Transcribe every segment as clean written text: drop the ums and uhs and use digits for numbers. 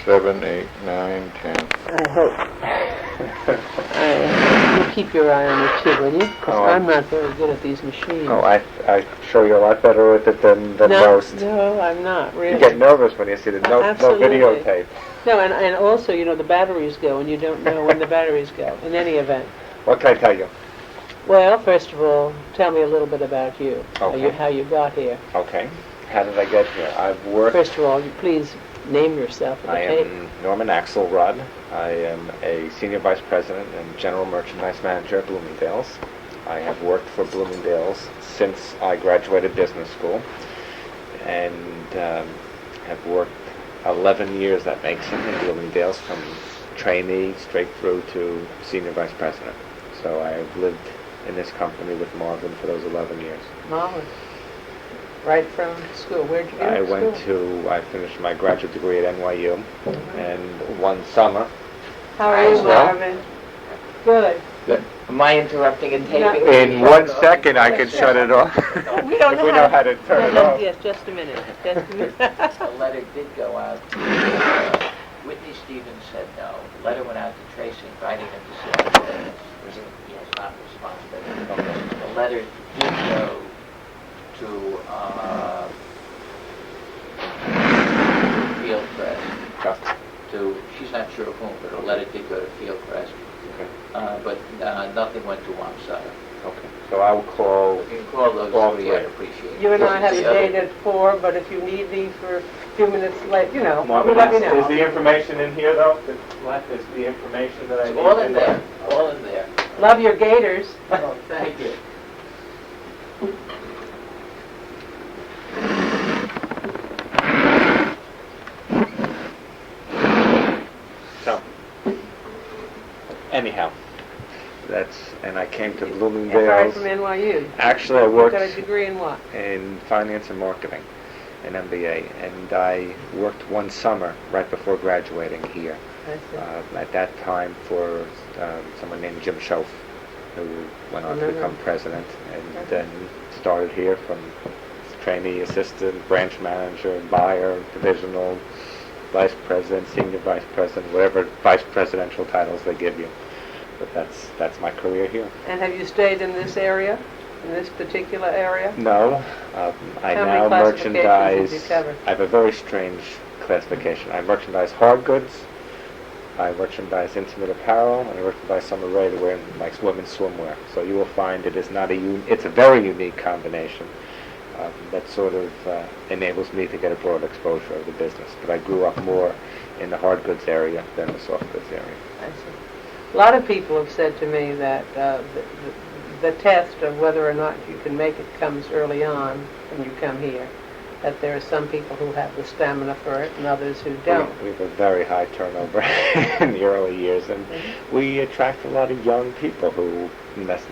7, 8, 9, 10. I hope. You keep your eye on it too, will you? Because I'm not very good at these machines. Oh, I'm sure you're a lot better with it than most. No, I'm not, really. You get nervous when you see the no videotape. No, and also, you know, the batteries go, and you don't know when the batteries go, in any event. What can I tell you? Well, first of all, tell me a little bit about you, Okay. how you got here. Okay. How did I get here? I've worked... First of all, please name yourself at the tape. I am Norman Axelrod. I am a Senior Vice President and General Merchandise Manager at Bloomingdales. I have worked for Bloomingdales since I graduated business school, and have worked 11 years, that makes it, in Bloomingdales, from trainee straight through to Senior Vice President. So I've lived in this company with Marvin for those 11 years. Marvin. Right from school. Where'd you go to school? I finished my graduate degree at NYU, and one summer. How are you, Marvin? Good. Am I interrupting and taping? In 1 second I could shut it off. We don't if we know how to turn it off. Yes, just a minute. The letter did go out. Whitney Stevens said no. The letter went out to Tracy inviting him to sit on the witness. He has not responded. The letter did go to Field Press. She's not sure of whom, but a letter did go to Field Press. Okay. But nothing went to Wamsada. Okay. So I will call. You can call those three. I'd appreciate it. You and I have a date at 4, but if you need me for a few minutes late, you know, let me know. Is the information in here, though? What is the information that I need? All in there. All in there. Love your gators. Oh, thank you. So, anyhow, and I came to Bloomingdales. Right from NYU. Actually, I worked. You got a degree in what? In finance and marketing, an MBA, and I worked one summer right before graduating here. At that time, for someone named Jim Schoaf, who went on to become president, and then started here from trainee, assistant, branch manager, buyer, divisional, vice president, senior vice president, whatever vice presidential titles they give you. But that's my career here. And have you stayed in this area, in this particular area? No, I now merchandise. I have a very strange classification. I merchandise hard goods, I merchandise intimate apparel, and I merchandise some array to wear like women's swimwear. So you will find it's a very unique combination that sort of enables me to get a broad exposure of the business. But I grew up more in the hard goods area than the soft goods area. I see. A lot of people have said to me that the test of whether or not you can make it comes early on when you come here. That there are some people who have the stamina for it and others who don't. We have a very high turnover in the early years, and we attract a lot of young people who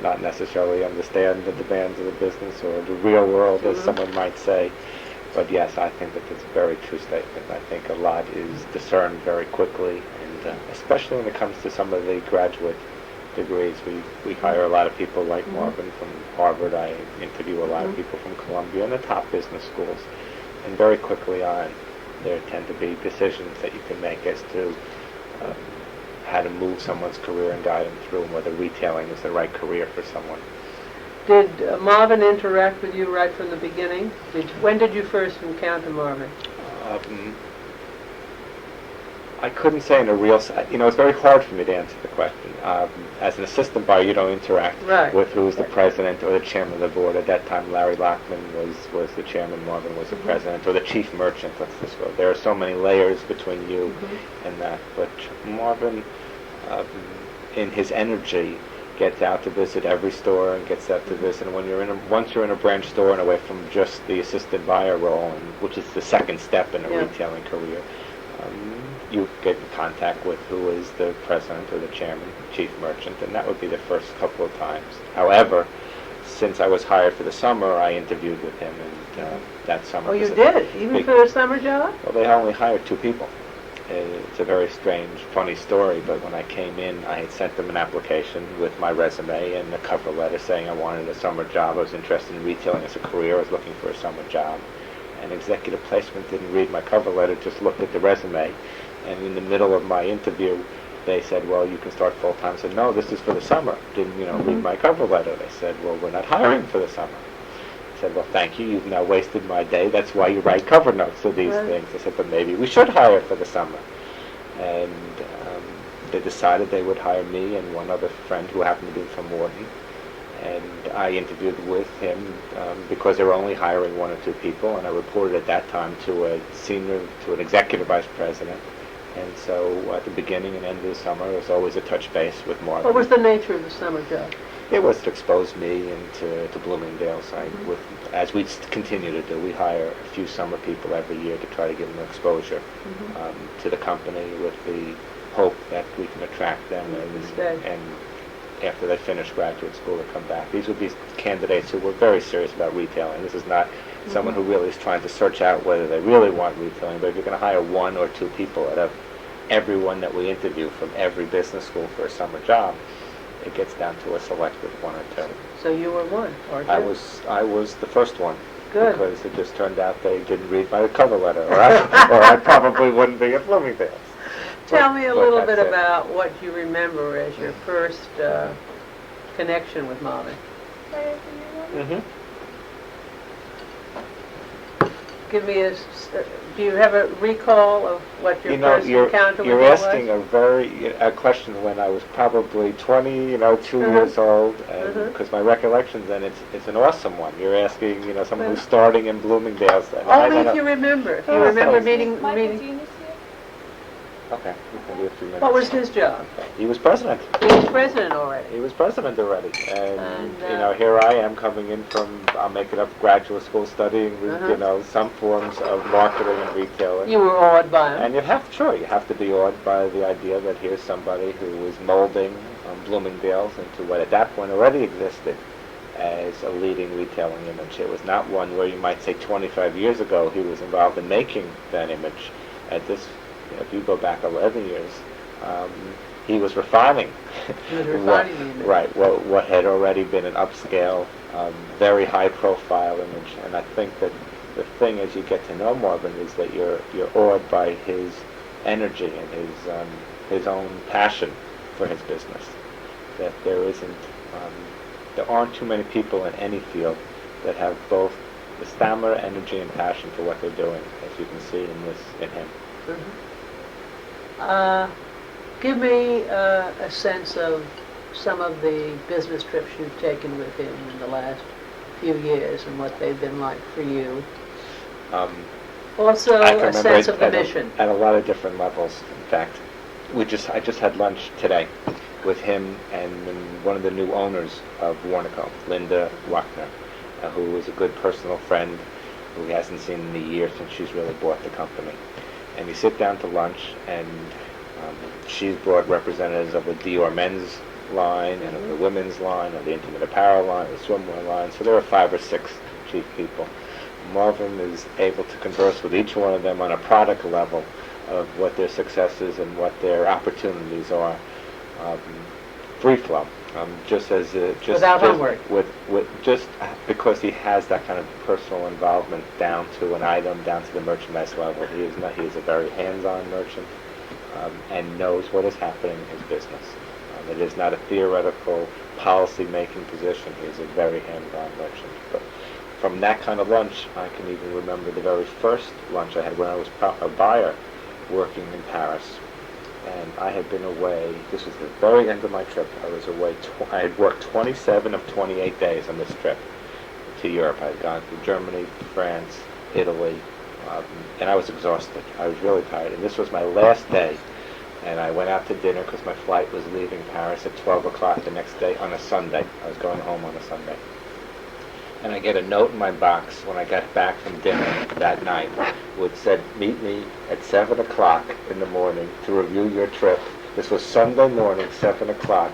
not necessarily understand the demands of the business or the real world, as someone might say. But yes, I think that it's a very true statement. I think a lot is discerned very quickly, and especially when it comes to some of the graduate degrees. We hire a lot of people like Marvin from Harvard. I interview a lot of people from Columbia and the top business schools. And very quickly on, there tend to be decisions that you can make as to how to move someone's career and guide them through, and whether retailing is the right career for someone. Did Marvin interact with you right from the beginning? When did you first encounter Marvin? I couldn't say in a real... it's very hard for me to answer the question. As an assistant buyer, you don't interact with who's the president or the chairman of the board. At that time, Larry Lockman was the chairman, Marvin was the president, or the chief merchant, let's just go. There are so many layers between you and that. But Marvin, in his energy, gets out to visit every store and gets out to visit. And once you're in a branch store and away from just the assistant buyer role, which is the second step in a retailing career, you get in contact with who is the president or the chairman, chief merchant, and that would be the first couple of times. However, since I was hired for the summer, I interviewed with him, and that summer... Oh, you did? Even for a summer job? Well, they only hired 2 people. It's a very strange, funny story, but when I came in, I had sent them an application with my resume and a cover letter saying I wanted a summer job. I was interested in retailing as a career. I was looking for a summer job. And executive placement didn't read my cover letter, just looked at the resume And in the middle of my interview, they said, well, you can start full-time. I said, no, this is for the summer. Didn't, read my cover letter. They said, well, we're not hiring for the summer. I said, well, thank you. You've now wasted my day. That's why you write cover notes of these things. I said, but maybe we should hire for the summer. And they decided they would hire me and one other friend who happened to be from Wharton. And I interviewed with him because they were only hiring 1 or 2 people, and I reported at that time to an executive vice president. And so at the beginning and end of the summer, there was always a touch base with Marvin. What was the nature of the summer job? It was to expose me into Bloomingdales. As we continue to do, we hire a few summer people every year to try to give them exposure to the company with the hope that we can attract them and after they finish graduate school to come back. These would be candidates who were very serious about retailing. This is not someone who really is trying to search out whether they really want retailing, but if you're going to hire 1 or 2 people out of everyone that we interview from every business school for a summer job, it gets down to a selected 1 or 2. So you were 1, or 2? I was the first one. Good. Because it just turned out they didn't read my cover letter, or I probably wouldn't be at Bloomingdale's. Tell me a little bit it. about what you remember as your first connection with Marvin. Mm-hmm. Give me do you have a recall of what your first encounter with him was? You're asking a question when I was probably 2 years old, and because my recollections, and it's an awesome one. You're asking, someone who's starting in Bloomingdale's. Only if you remember. If you remember meeting. Okay, we can do a few minutes. What was his job? He was president. He was president already. He was president already, and here I am coming in from, I'll make it up, graduate school, studying, some forms of marketing and retailing. You were awed by him. And you have to be awed by the idea that here's somebody who is molding Bloomingdale's into what at that point already existed as a leading retailing image. It was not one where you might say 25 years ago he was involved in making that image. At this, if you go back 11 years, he was refining. He was refining the image. Right. Well, what had already been an upscale, very high-profile image. And I think that the thing as you get to know Marvin is that you're awed by his energy and his own passion for his business. That there aren't too many people in any field that have both the stamina, energy, and passion for what they're doing, as you can see in him. Give me a sense of some of the business trips you've taken with him in the last few years and what they've been like for you. Also, a sense of the mission. At a lot of different levels. In fact, I just had lunch today with him and one of the new owners of Warnaco, Linda Wachner, who is a good personal friend who he hasn't seen in a year since she's really bought the company. And you sit down to lunch, and she's brought representatives of the Dior men's line and of the women's line, of the intimate apparel line, the swimwear line. So there are 5 or 6 chief people. Marvin is able to converse with each one of them on a product level of what their successes and what their opportunities are. Free flow, without homework. Just because he has that kind of personal involvement down to an item, down to the merchandise level. He is a very hands-on merchant and knows what is happening in his business. It is not a theoretical policy-making position. He is a very hands-on merchant. But from that kind of lunch, I can even remember the very first lunch I had when I was a buyer working in Paris. And I had been away, this was the very end of my trip. I was away, I had worked 27 of 28 days on this trip to Europe. I had gone through Germany, France, Italy, and I was exhausted. I was really tired. And this was my last day. And I went out to dinner because my flight was leaving Paris at 12 o'clock the next day on a Sunday. I was going home on a Sunday. And I get a note in my box when I got back from dinner that night which said, meet me at 7 o'clock in the morning to review your trip. This was Sunday morning, 7 o'clock.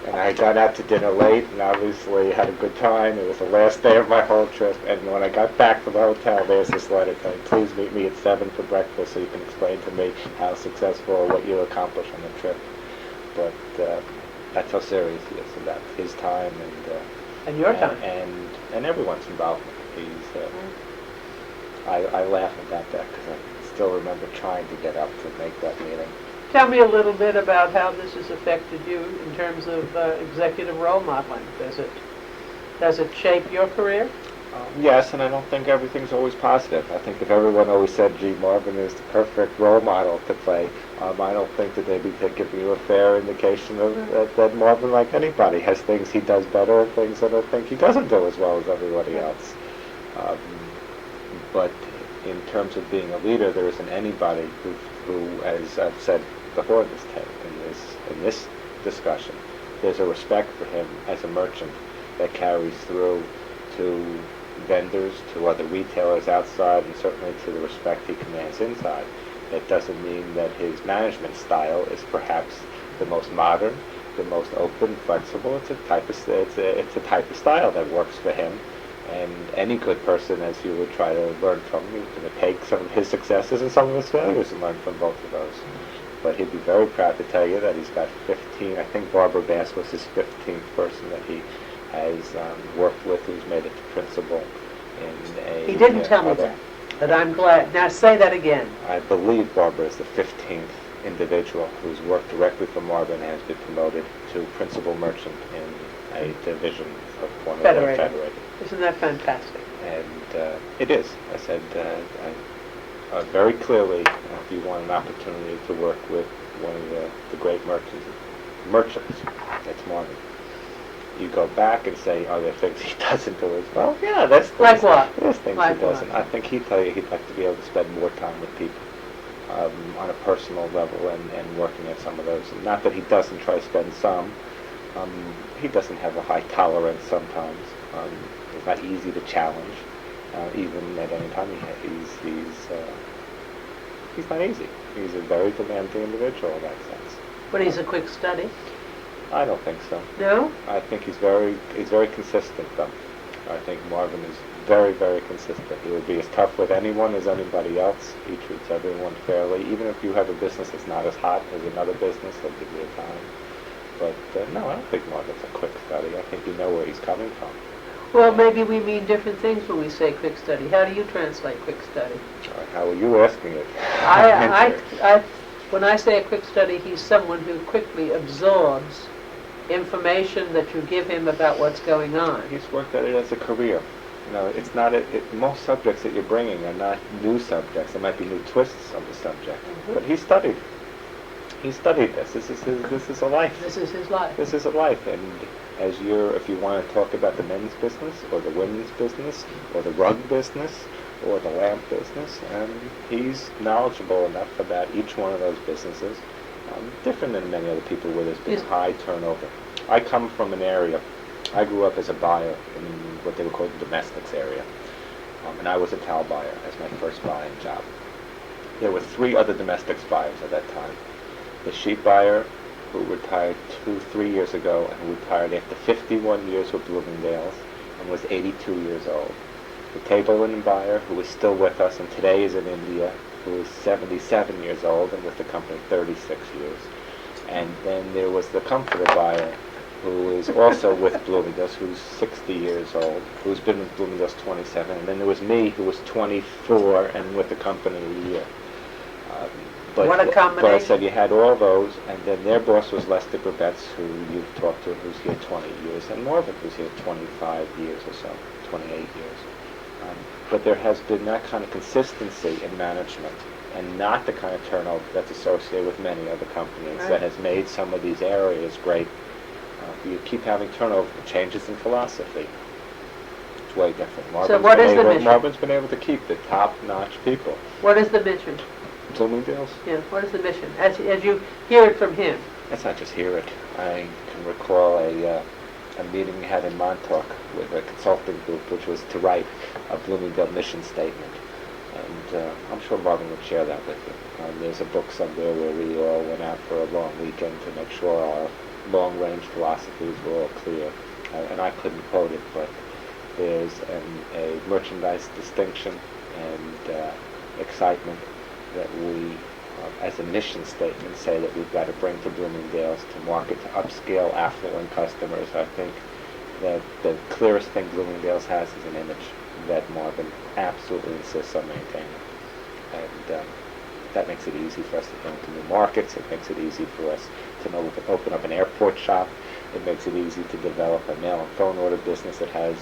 And I got out to dinner late and obviously had a good time. It was the last day of my whole trip. And when I got back to the hotel, there's this letter saying, please meet me at 7 for breakfast so you can explain to me how successful or what you accomplished on the trip. But that's how serious he is about his time and your time. And everyone's involvement. I laugh about that because still remember trying to get up to make that meeting. Tell me a little bit about how this has affected you in terms of executive role modeling. Does it shape your career? Yes, and I don't think everything's always positive. I think if everyone always said, gee, Marvin is the perfect role model to play, I don't think that they'd be giving you a fair indication of that Marvin, like anybody, has things he does better and things that I think he doesn't do as well as everybody else. But in terms of being a leader, there isn't anybody who, as I've said before in this discussion, there's a respect for him as a merchant that carries through to vendors, to other retailers outside, and certainly to the respect he commands inside. That doesn't mean that his management style is perhaps the most modern, the most open, flexible. It's a type of style that works for him. And any good person, as you would try to learn from, he's going to take some of his successes and some of his failures and learn from both of those. But he'd be very proud to tell you that he's got 15. I think Barbara Bass was his 15th person that he has worked with who's made it to principal in a... He didn't tell me that, but I'm glad. Now say that again. I believe Barbara is the 15th individual who's worked directly for Marvin and has been promoted to principal merchant in a division of one of the Federated. Isn't that fantastic? And it is. I said very clearly, if you want an opportunity to work with one of the great merchants, it's Marvin. You go back and say, are there things he doesn't do as well? Yeah, there's things. Like what? There's things like he doesn't. What? I think he'd tell you he'd like to be able to spend more time with people on a personal level and working at some of those. And not that he doesn't try to spend some. He doesn't have a high tolerance sometimes. It's not easy to challenge, even at any time. He's not easy. He's a very demanding individual in that sense. But he's a quick study. I don't think so. No? I think he's very consistent, though. I think Marvin is very, very consistent. He would be as tough with anyone as anybody else. He treats everyone fairly. Even if you have a business that's not as hot as another business, he'll give you a time. But no, I don't think Marvin's a quick study. I think you know where he's coming from. Well, maybe we mean different things when we say quick study. How do you translate quick study? How are you asking it? When I say a quick study, he's someone who quickly absorbs information that you give him about what's going on. He's worked at it as a career. You know, it's not most subjects that you're bringing are not new subjects. There might be new twists on the subject, but he studied. He studied this. This is a life. This is his life. This is a life, and if you want to talk about the men's business or the women's business or the rug business or the lamp business, he's knowledgeable enough about each one of those businesses. Different than many other people where there's been high turnover. I come from an area. I grew up as a buyer in what they would call the domestics area, and I was a towel buyer as my first buying job. There were 3 other domestics buyers at that time. The sheep buyer, who retired 2-3 years ago, and who retired after 51 years with Bloomingdales, and was 82 years old. The table linen buyer, who is still with us, and today is in India, who is 77 years old, and with the company 36 years. And then there was the comforter buyer, who is also with Bloomingdales, who's 60 years old, who's been with Bloomingdales 27. And then there was me, who was 24, and with the company a year. What a combination. But I said you had all those, and then their boss was Lester Grabetz, who you've talked to, who's here 20 years, and Marvin, who's here 25 years or so, 28 years. But there has been that kind of consistency in management, and not the kind of turnover that's associated with many other companies that has made some of these areas great. You keep having turnover, changes in philosophy. It's way different. So what is the mission? Marvin's been able to keep the top-notch people. What is the mission? Bloomingdales? Yeah, what is the mission? As you hear it from him. Let's not just hear it. I can recall a meeting we had in Montauk with a consulting group, which was to write a Bloomingdale mission statement. And I'm sure Marvin would share that with you. There's a book somewhere where we all went out for a long weekend to make sure our long-range philosophies were all clear. And I couldn't quote it, but there's a merchandise distinction and excitement that we, as a mission statement, say that we've got to bring to Bloomingdale's to market to upscale, affluent customers. I think that the clearest thing Bloomingdale's has is an image that Marvin absolutely insists on maintaining. And That makes it easy for us to go into new markets. It makes it easy for us to know we can open up an airport shop. It makes it easy to develop a mail and phone order business that has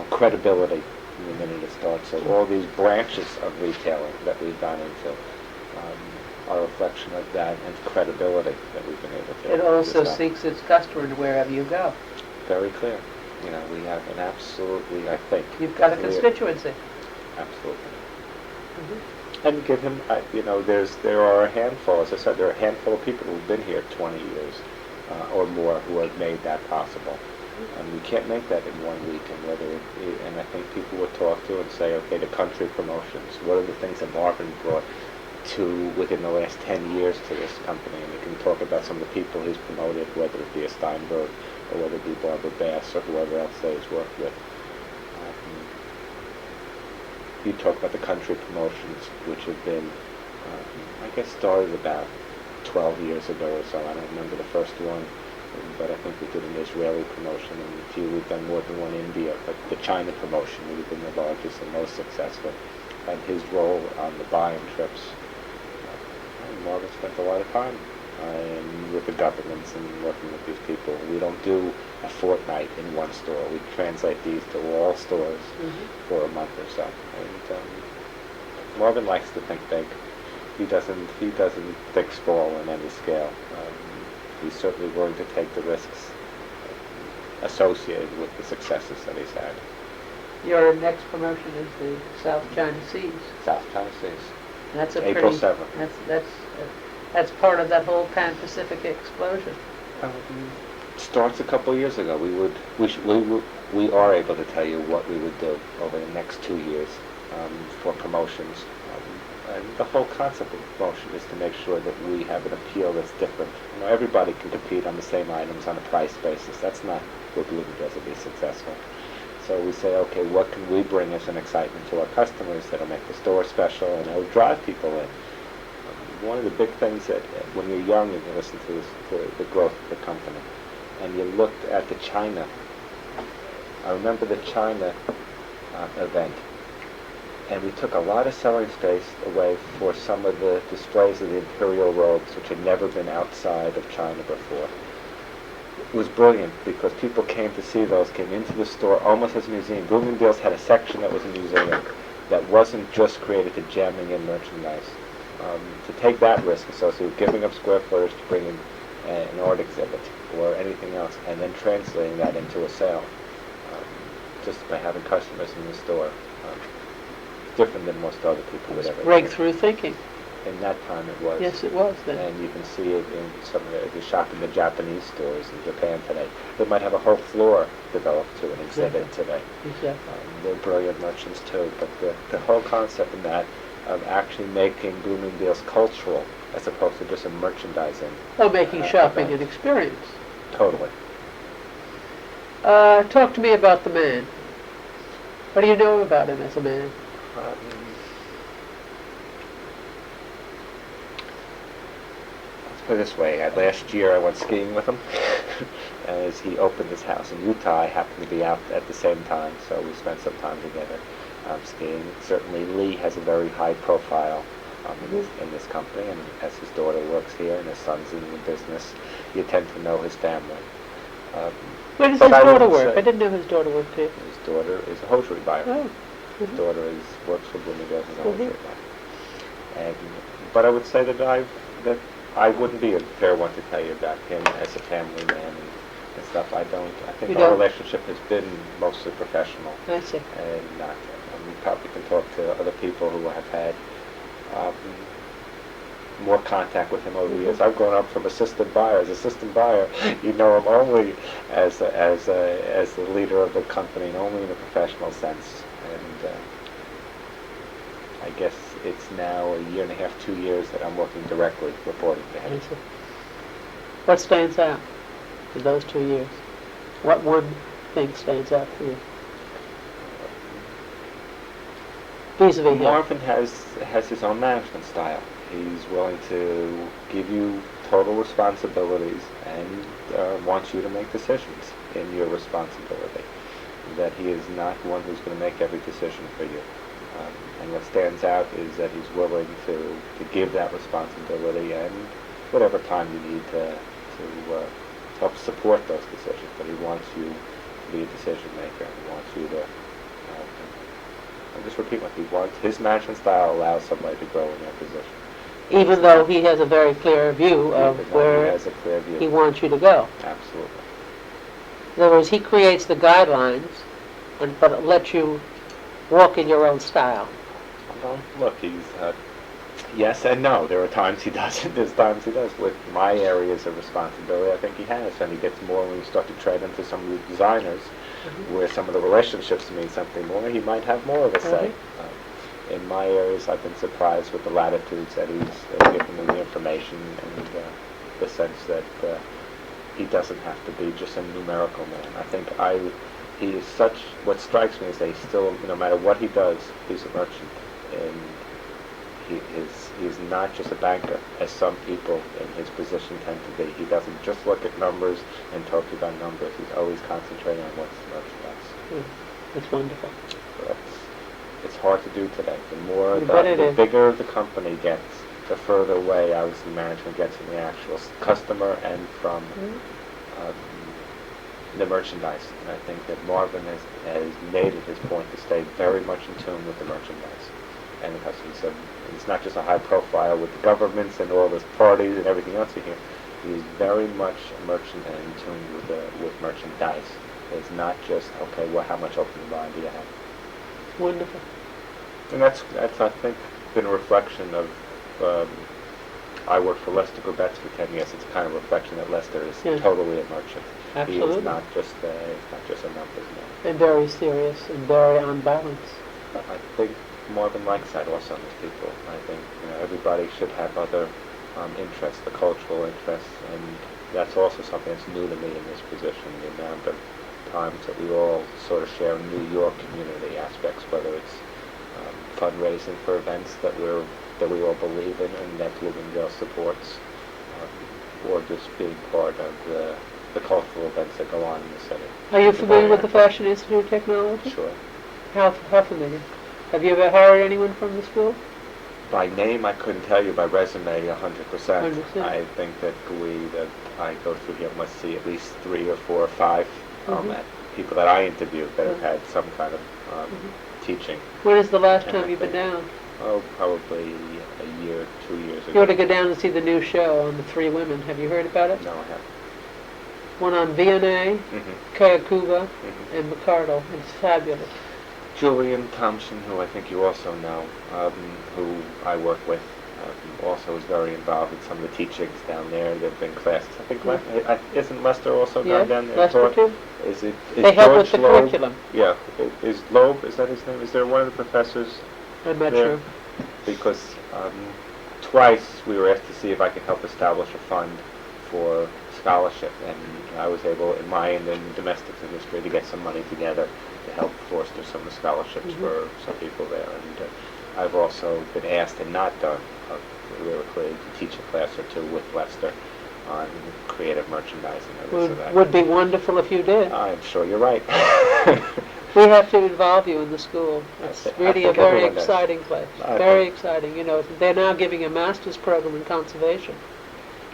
credibility in the minute it starts. So all these branches of retailing that we've gone into are a reflection of that and credibility that we've been able to. It also develop. seeks its customer to wherever you go. Very clear. You know, we have an absolutely, I think. You've got a clear- constituency. Absolutely. Mm-hmm. And give him, you know, there are a handful, as I said, there are a handful of people who've been here 20 years or more who have made that possible. And we can't make that in 1 week. And I think people would talk to and say, okay, the country promotions, what are the things that Marvin brought to within the last 10 years to this company? And we can talk about some of the people he's promoted, whether it be a Steinberg or whether it be Barbara Bass or whoever else that he's worked with. You talk about the country promotions, which have been, I guess, started about 12 years ago or so. I don't remember the first one, but I think we did an Israeli promotion, and a few we've done more than one in India. But the China promotion, we've been the largest and most successful. And his role on the buy-in trips, Marvin spent a lot of time with the governments and working with these people. We don't do a fortnight in one store. We translate these to all stores for a month or so. And Marvin likes to think big. He doesn't think small on any scale. He's certainly willing to take the risks associated with the successes that he's had. Your next promotion is the South China Seas. South China Seas. And that's a April pretty, 7th. That's part of that whole Pan-Pacific explosion. Starts a couple of years ago. We are able to tell you what we would do over the next 2 years for promotions. And the whole concept of promotion is to make sure that we have an appeal that's different. You know, everybody can compete on the same items on a price basis. That's not where Bloomingdales will be successful. So we say, okay, what can we bring as an excitement to our customers that'll make the store special and it'll drive people in? One of the big things that when you're young and you listen to the growth of the company, and you looked at the China, I remember the China event, and we took a lot of selling space away for some of the displays of the imperial robes, which had never been outside of China before. It was brilliant because people came to see those, came into the store almost as a museum. Bloomingdale's had a section that was a museum that wasn't just created to jamming in merchandise. To take that risk associated with giving up square footage to bring in an art exhibit or anything else, and then translating that into a sale, just by having customers in the store, different than most other people would ever do. Breakthrough thinking. In that time it was. Yes, it was then. And you can see it in some of the shop in the Japanese stores in Japan today. They might have a whole floor developed to an exhibit today. Exactly. They're brilliant merchants too, but the whole concept in that of actually making Bloomingdale's cultural as opposed to just a merchandising. Oh, making shopping event. an experience. Totally. Talk to me about the man. What do you know about him as a man? Let's put it this way. Last year I went skiing with him as he opened his house in Utah. I happened to be out at the same time, so we spent some time together skiing. Certainly Lee has a very high profile in this company, and as his daughter works here and his son's in the business, you tend to know his family. Where does his daughter work? I didn't know his daughter worked here. His daughter is a hosiery buyer. Oh. His daughter works for Bloomingdale's as a hosiery buyer. But I would say that I wouldn't be a fair one to tell you about him as a family man and stuff. I think our relationship has been mostly professional. I see. And not. We probably can talk to other people who have had more contact with him over the years. I've grown up from assistant buyer. As assistant buyer, you know him only as the leader of the company, and only in a professional sense. And I guess it's now a year and a half, 2 years that I'm working directly, reporting to him. What stands out in those 2 years? What one thing stands out for you? Vis-a-vis him. Marvin has his own management style. He's willing to give you total responsibilities and wants you to make decisions in your responsibility. That he is not one who's going to make every decision for you. And what stands out is that he's willing to give that responsibility and whatever time you need to help support those decisions. But he wants you to be a decision maker. He wants you to, I'll just repeat what he wants. His management style allows somebody to grow in their position. Even though he has a very clear view of where he wants you to go. Absolutely. In other words, he creates the guidelines, but lets you walk in your own style. Well, look, he's yes and no. There are times he doesn't. There's times he does. With my areas of responsibility, I think he has, and he gets more when you start to tread into some of the designers, where some of the relationships mean something more. He might have more of a say. In my areas, I've been surprised with the latitudes that he's given me the information and the sense that he doesn't have to be just a numerical man. I think he is such. What strikes me is that he's still, no matter what he does, he's a merchant, and he is not just a banker, as some people in his position tend to be. He doesn't just look at numbers and talk to you about numbers. He's always concentrating on what's merchandise. That's wonderful. So it's hard to do today. The bigger the company gets, the further away obviously management gets from the actual customer and from the merchandise. And I think that Marvin has made it his point to stay very much in tune with the merchandise and the customers. So it's not just a high profile with the governments and all those parties and everything else you hear. He's very much a merchant and in tune with merchandise. It's not just, okay, well, how much open buy do you have? Wonderful. And that's I think, been a reflection of, I worked for Lester Grabetz for 10 years. It's a kind of reflection that Lester is totally a merchant. Absolutely. He is not just a numbers man. And very serious and very on balance. I think Marvin likes that also in his people. I think everybody should have other interests, the cultural interests, and that's also something that's new to me in this position, the amount of times that we all sort of share New York community aspects, whether it's fundraising for events that we all believe in and that Bloomingdales supports, or just being part of the cultural events that go on in the city. Are you familiar with the Fashion Institute of Technology? Sure. How familiar? Have you ever hired anyone from the school? By name, I couldn't tell you. By resume, 100%. Understood. I think that I go through here must see at least 3 or 4 or 5 people that I interviewed that have had some kind of teaching. When is the last time you've been down? Oh, probably a year, 2 years ago. You ought to go down and see the new show on the 3 women. Have you heard about it? No, I haven't. One on V&A, Kayakuba, and Ricardo. It's fabulous. Julian Thompson, who I think you also know, who I work with, also is very involved in some of the teachings down there. There have been classes. I think isn't Lester also gone down there? Lester too. Is they help with the Loeb? curriculum. Yeah. Is Loeb, is that his name? Is there one of the professors? I'm not there? sure. Because twice we were asked to see if I could help establish a fund for scholarship, and I was able, in my and in the domestics industry, to get some money together to help foster some of the scholarships for some people there. And I've also been asked and not done, lyrically, to teach a class or 2 with Lester on creative merchandising. Would be wonderful if you did. I'm sure you're right. We have to involve you in the school. It's really a very exciting place. Very exciting. You know, they're now giving a master's program in conservation.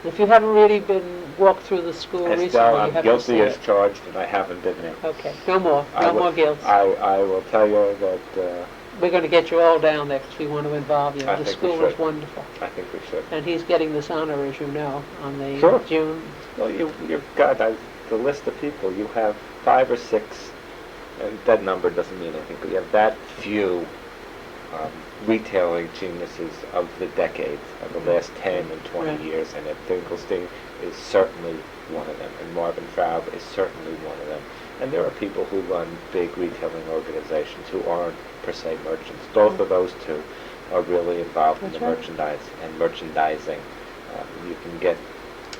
If you haven't really been walked through the school recently, you haven't I'm guilty seen as charged, and I haven't been there. Okay, no more guilt. I will tell you that we're going to get you all down there because we want to involve you. The school is wonderful. I think we should. And he's getting this honor, as you know, on the June. Well, you've got the list of people. You have 5 or 6, and that number doesn't mean anything, but you have that few retailing geniuses of the decades, of the last 10 and 20 years, and Finkelstein is certainly one of them, and Marvin Traub is certainly one of them. And there are people who run big retailing organizations who aren't per se merchants. Both of those two are really involved in the merchandise and merchandising. You can get,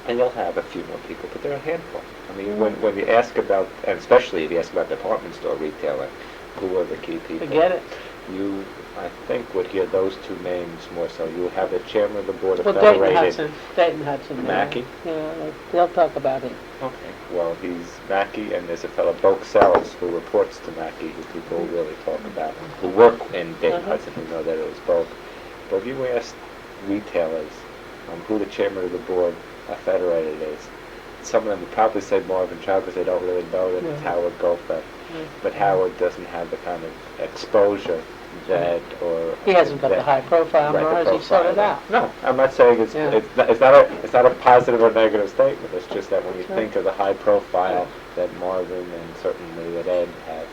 and you'll have a few more people, but they're a handful. I mean, when you ask about, and especially if you ask about department store retailing, who are the key people? Forget it. you, I think, would hear those two names more so. You would have the chairman of the board of Well, Dayton Federated. Hudson. Mackey? Yeah, they'll talk about it. Okay. Well, he's Mackey, and there's a fellow, Boke Sells, who reports to Mackey, who people really talk about, who work in Dayton Hudson, who know that it was Boke. But if you ask retailers who the chairman of the board of Federated is, some of them would probably say Marvin Child because they don't really know that it's Howard Goldberg. But Howard doesn't have the kind of exposure that, or He hasn't got the high profile, nor has he sorted out. No, I'm not saying it's not a positive or negative statement. It's just that when you think of the high profile that Marvin and certainly that Ed have,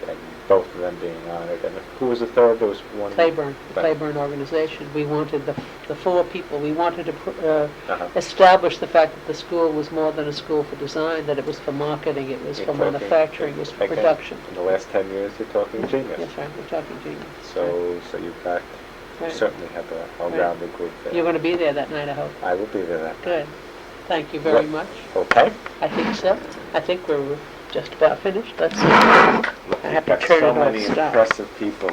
and both of them being honored, and who was the third? There was one. Claiborne, the Claiborne organization. We wanted the four people. We wanted to establish the fact that the school was more than a school for design, that it was for marketing, it was for manufacturing, it was for production. In the last 10 years, you're talking genius. That's right, we're talking genius. So you've got, you certainly have a well-rounded group there. You're going to be there that night, I hope. I will be there that night. Good. Thank you very much. Okay. I think so. I think we're just about finished. Let's see. I have to turn it so off. many Stop. impressive people.